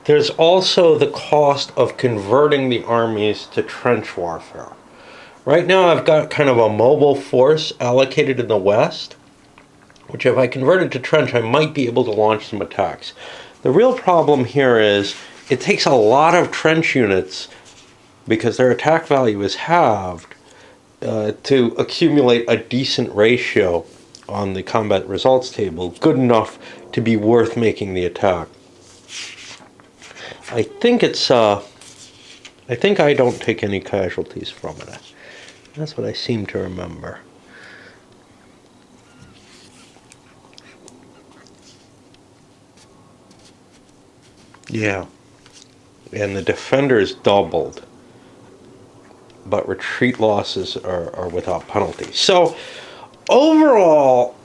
there's also the cost of converting the armies to trench warfare. Right now I've got kind of a mobile force allocated in the west, which if I converted to trench, I might be able to launch some attacks. The real problem here is it takes a lot of trench units, because their attack value is halved, to accumulate a decent ratio on the combat results table, good enough to be worth making the attack. I think it's, I think I don't take any casualties from it. That's what I seem to remember. Yeah. And the defenders doubled, but retreat losses are without penalty. So overall,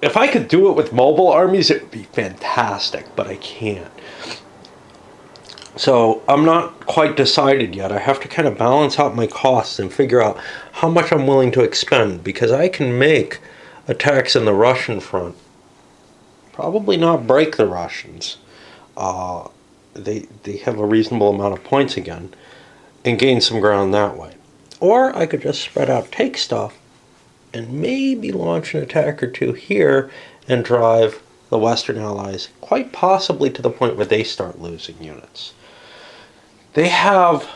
if I could do it with mobile armies, it would be fantastic, but I can't. So I'm not quite decided yet. I have to kind of balance out my costs and figure out how much I'm willing to expend, because I can make attacks in the Russian front, probably not break the Russians. They have a reasonable amount of points again, and gain some ground that way. Or I could just spread out, take stuff, and maybe launch an attack or two here and drive the Western Allies quite possibly to the point where they start losing units. They have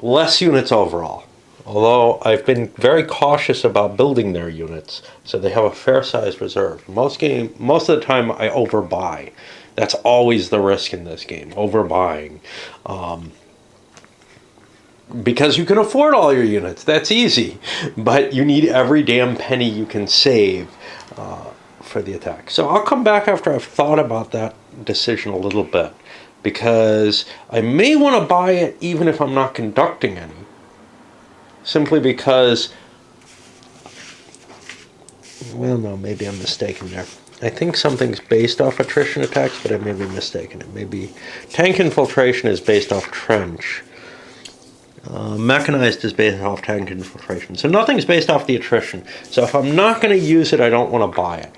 less units overall, although I've been very cautious about building their units, so they have a fair-sized reserve. Most of the time I overbuy. That's always the risk in this game, overbuying. Because you can afford all your units, that's easy. But you need every damn penny you can save for the attack. So I'll come back after I've thought about that decision a little bit, because I may want to buy it even if I'm not conducting any. Simply because, well, no, maybe I'm mistaken there. I think something's based off attrition attacks, but I may be mistaken. It may be tank infiltration is based off trench. Mechanized is based off tank infiltration. So nothing's based off the attrition. So if I'm not going to use it, I don't want to buy it.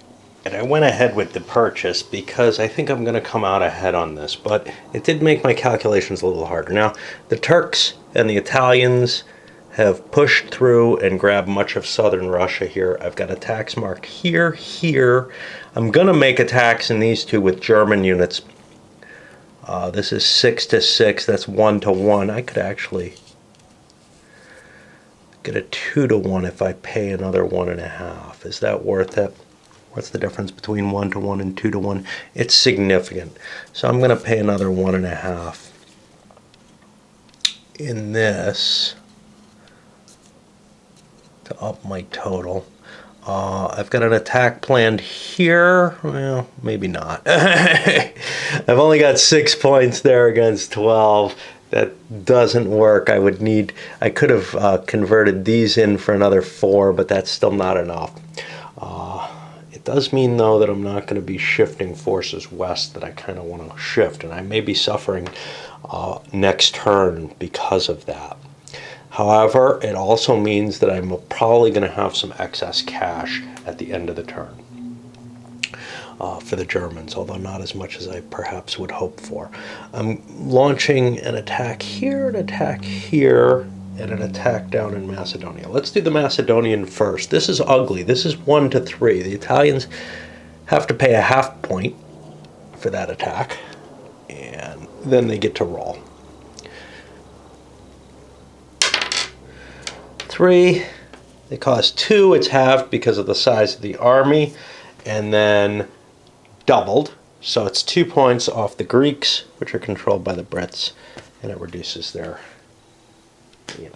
And I went ahead with the purchase because I think I'm going to come out ahead on this. But it did make my calculations a little harder. Now, the Turks and the Italians have pushed through and grabbed much of southern Russia here. I've got attacks marked here, here. I'm going to make attacks in these two with German units. This is 6 to 6. That's 1 to 1. I could actually get a 2 to 1 if I pay another 1.5. Is that worth it? What's the difference between 1 to 1 and 2 to 1? It's significant. So I'm going to pay another 1.5 in this to up my total. I've got an attack planned here. Well, maybe not. I've only got 6 points there against 12. That doesn't work. I could have converted these in for another 4, but that's still not enough. It does mean, though, that I'm not going to be shifting forces west that I kind of want to shift, and I may be suffering next turn because of that. However, it also means that I'm probably going to have some excess cash at the end of the turn for the Germans, although not as much as I perhaps would hope for. I'm launching an attack here, and an attack down in Macedonia. Let's do the Macedonian first. This is ugly. This is 1 to 3. The Italians have to pay a half point for that attack, and then they get to roll. 3, they cost 2, it's halved because of the size of the army, and then doubled, so it's 2 points off the Greeks, which are controlled by the Brits, and it reduces their,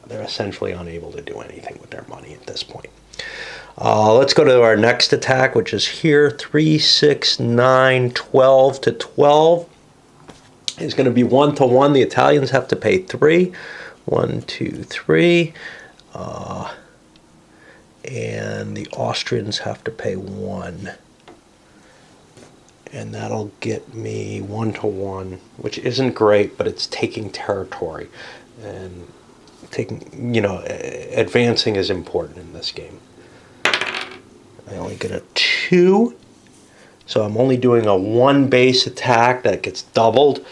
they're essentially unable to do anything with their money at this point. Let's go to our next attack, which is here, 3, 6, 9, 12 to 12. It's going to be 1 to 1. The Italians have to pay 3. 1, 2, 3. And the Austrians have to pay 1. And that'll get me 1 to 1, which isn't great, but it's taking territory. And advancing is important in this game. I only get a 2. So I'm only doing a 1 base attack that gets doubled.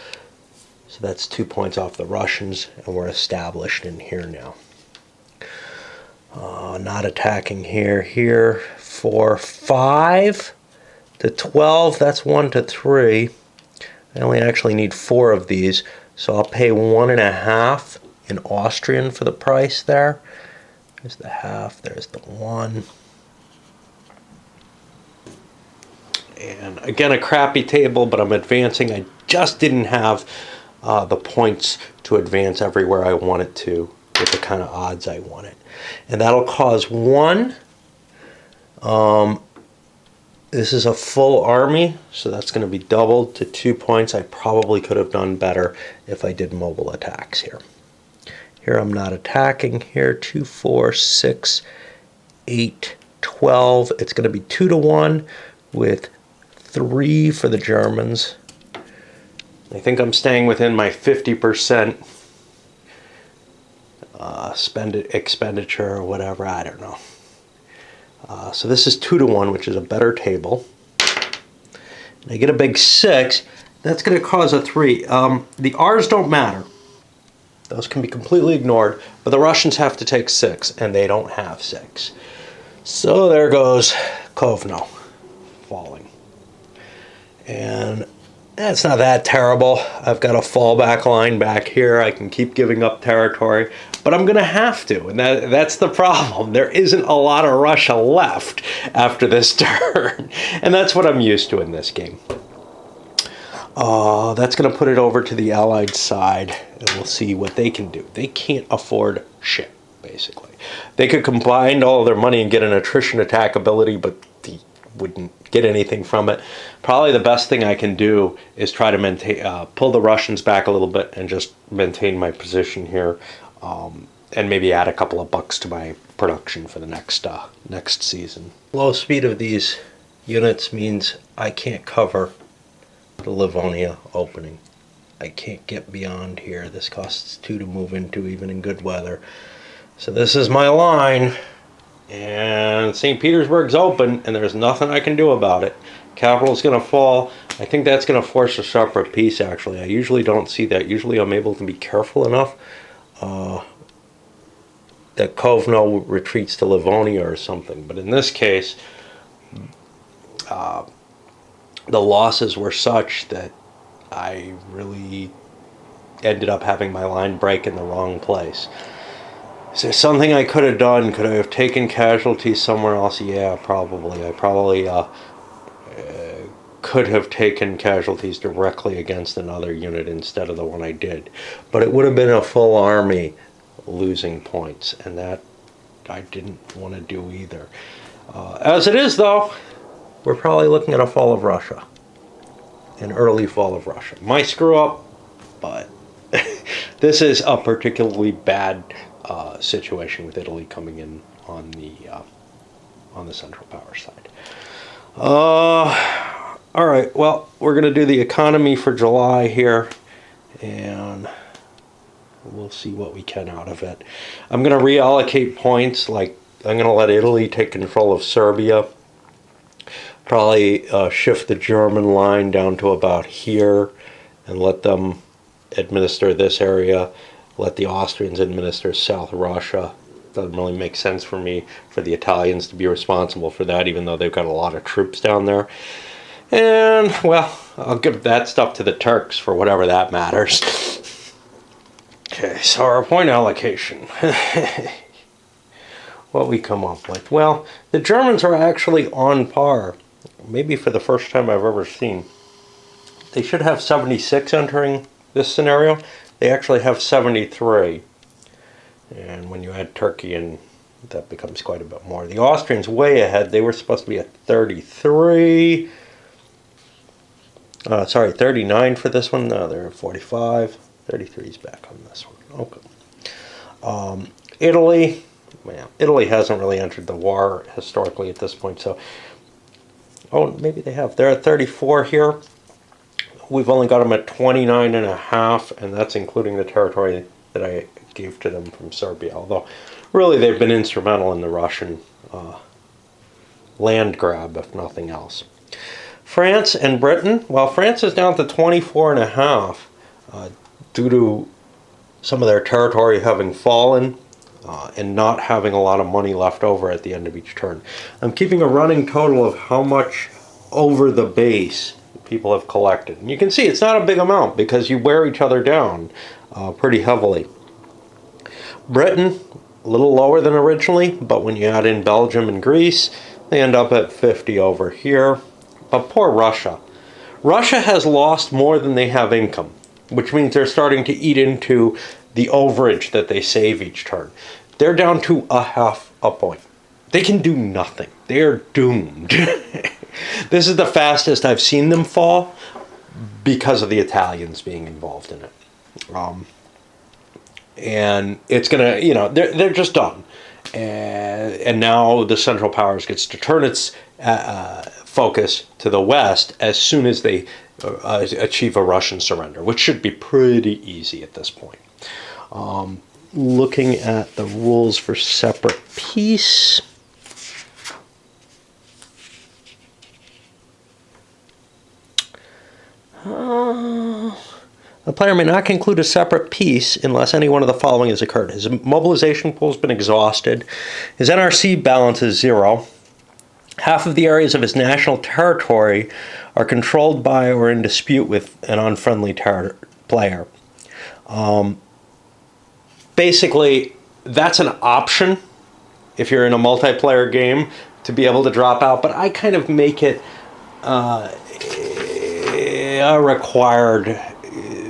So that's 2 points off the Russians, and we're established in here now. Not attacking here, 4, 5 to 12, that's 1 to 3. I only actually need 4 of these, so I'll pay 1.5 in Austrian for the price there. There's the half, there's the 1. And again, a crappy table, but I'm advancing. I just didn't have the points to advance everywhere I wanted to with the kind of odds I wanted. And that'll cause 1. This is a full army, so that's going to be doubled to 2 points. I probably could have done better if I did mobile attacks here. Here I'm not attacking. Here 2, 4, 6, 8, 12. It's going to be 2 to 1 with 3 for the Germans. I think I'm staying within my 50% expenditure or whatever, I don't know. So this is 2 to 1, which is a better table. And I get a big 6. That's going to cause a 3. The R's don't matter. Those can be completely ignored, but the Russians have to take 6, and they don't have 6. So there goes Kovno falling. And that's not that terrible. I've got a fallback line back here. I can keep giving up territory, but I'm going to have to, and that's the problem. There isn't a lot of Russia left after this turn, and that's what I'm used to in this game. That's going to put it over to the Allied side, and we'll see what they can do. They can't afford shit, basically. They could combine all of their money and get an attrition attack ability, but they wouldn't get anything from it. Probably the best thing I can do is try to maintain, pull the Russians back a little bit and just maintain my position here, and maybe add a couple of bucks to my production for the next season. Low speed of these units means I can't cover the Livonia opening. I can't get beyond here. This costs 2 to move into, even in good weather. So this is my line, and St. Petersburg's open, and there's nothing I can do about it. Capital's going to fall. I think that's going to force a separate peace, actually. I usually don't see that. Usually I'm able to be careful enough that Kovno retreats to Livonia or something. But in this case, the losses were such that I really ended up having my line break in the wrong place. Is there something I could have done? Could I have taken casualties somewhere else? Yeah, probably. I probably could have taken casualties directly against another unit instead of the one I did. But it would have been a full army losing points, and that I didn't want to do either. As it is, though, we're probably looking at a fall of Russia. An early fall of Russia. Might screw up, but this is a particularly bad situation with Italy coming in on the Central Power side. All right, well, we're going to do the economy for July here, and we'll see what we can out of it. I'm going to reallocate points, like I'm going to let Italy take control of Serbia. Probably shift the German line down to about here and let them administer this area. Let the Austrians administer South Russia. Doesn't really make sense for me for the Italians to be responsible for that, even though they've got a lot of troops down there. And, well, I'll give that stuff to the Turks for whatever that matters. Okay, so our point allocation. What we come up with. Well, the Germans are actually on par. Maybe for the first time I've ever seen. They should have 76 entering this scenario. They actually have 73. And when you add Turkey in, that becomes quite a bit more. The Austrians way ahead. They were supposed to be at 33. 39 for this one. No, they're at 45. 33 is back on this one. Okay. Italy. Well, Italy hasn't really entered the war historically at this point, so... Oh, maybe they have. They're at 34 here. We've only got them at 29 and a half, and that's including the territory that I gave to them from Serbia. Although, really, they've been instrumental in the Russian land grab, if nothing else. France and Britain. Well, France is down to 24 and a half due to some of their territory having fallen. And not having a lot of money left over at the end of each turn. I'm keeping a running total of how much over the base people have collected. And you can see it's not a big amount because you wear each other down pretty heavily. Britain, a little lower than originally, but when you add in Belgium and Greece, they end up at 50 over here. But poor Russia. Russia has lost more than they have income, which means they're starting to eat into the overage that they save each turn. They're down to a half a point. They can do nothing. They're doomed. This is the fastest I've seen them fall because of the Italians being involved in it. And it's gonna, they're just done. And now the Central Powers gets to turn its focus to the West as soon as they achieve a Russian surrender, which should be pretty easy at this point. Looking at the rules for separate peace. The player may not conclude a separate peace unless any one of the following has occurred. His mobilization pool has been exhausted. His NRC balance is 0. Half of the areas of his national territory are controlled by or in dispute with an unfriendly player. Basically, that's an option if you're in a multiplayer game to be able to drop out, but I kind of make it a required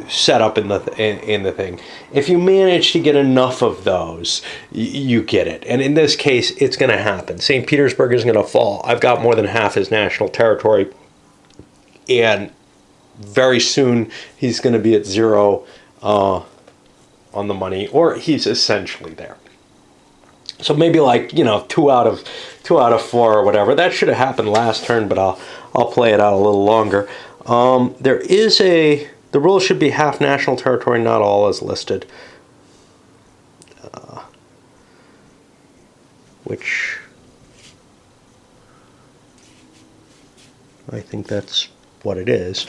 setup in the thing. If you manage to get enough of those, you get it. And in this case, it's going to happen. St. Petersburg is going to fall. I've got more than half his national territory, and very soon he's going to be at 0 on the money, or he's essentially there. So maybe like, you know, two out of 4 or whatever. That should have happened last turn, but I'll play it out a little longer. There is the rule should be half national territory, not all as listed. Which I think that's what it is.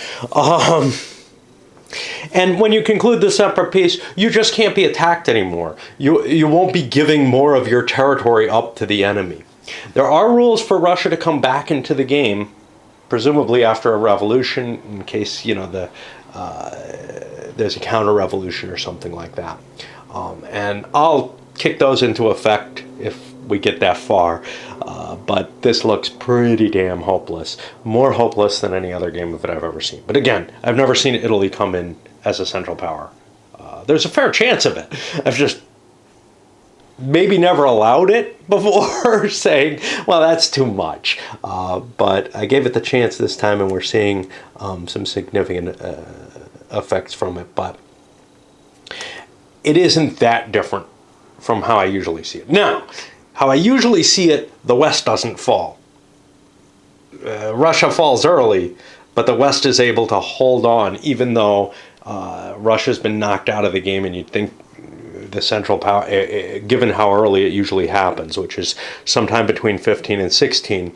And when you conclude the separate peace, you just can't be attacked anymore. You won't be giving more of your territory up to the enemy. There are rules for Russia to come back into the game, presumably after a revolution, in case, you know, there's a counter-revolution or something like that. And I'll kick those into effect if we get that far. But this looks pretty damn hopeless. More hopeless than any other game of it I've ever seen. But again, I've never seen Italy come in as a central power. There's a fair chance of it. I've just maybe never allowed it before, saying, well, that's too much. But I gave it the chance this time, and we're seeing some significant effects from it. But it isn't that different from how I usually see it. Now, how I usually see it, the West doesn't fall. Russia falls early, but the West is able to hold on, even though Russia's been knocked out of the game, and you'd think the central power, given how early it usually happens, which is sometime between 15 and 16,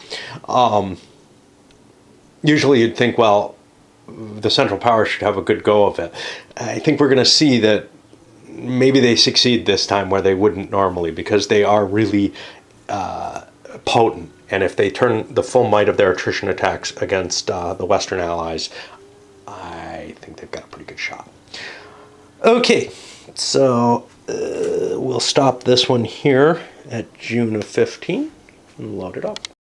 usually you'd think, well, the central power should have a good go of it. I think we're going to see that maybe they succeed this time where they wouldn't normally, because they are really potent. And if they turn the full might of their attrition attacks against the Western allies, I think they've got a pretty good shot. Okay, so we'll stop this one here at June of 15 and load it up.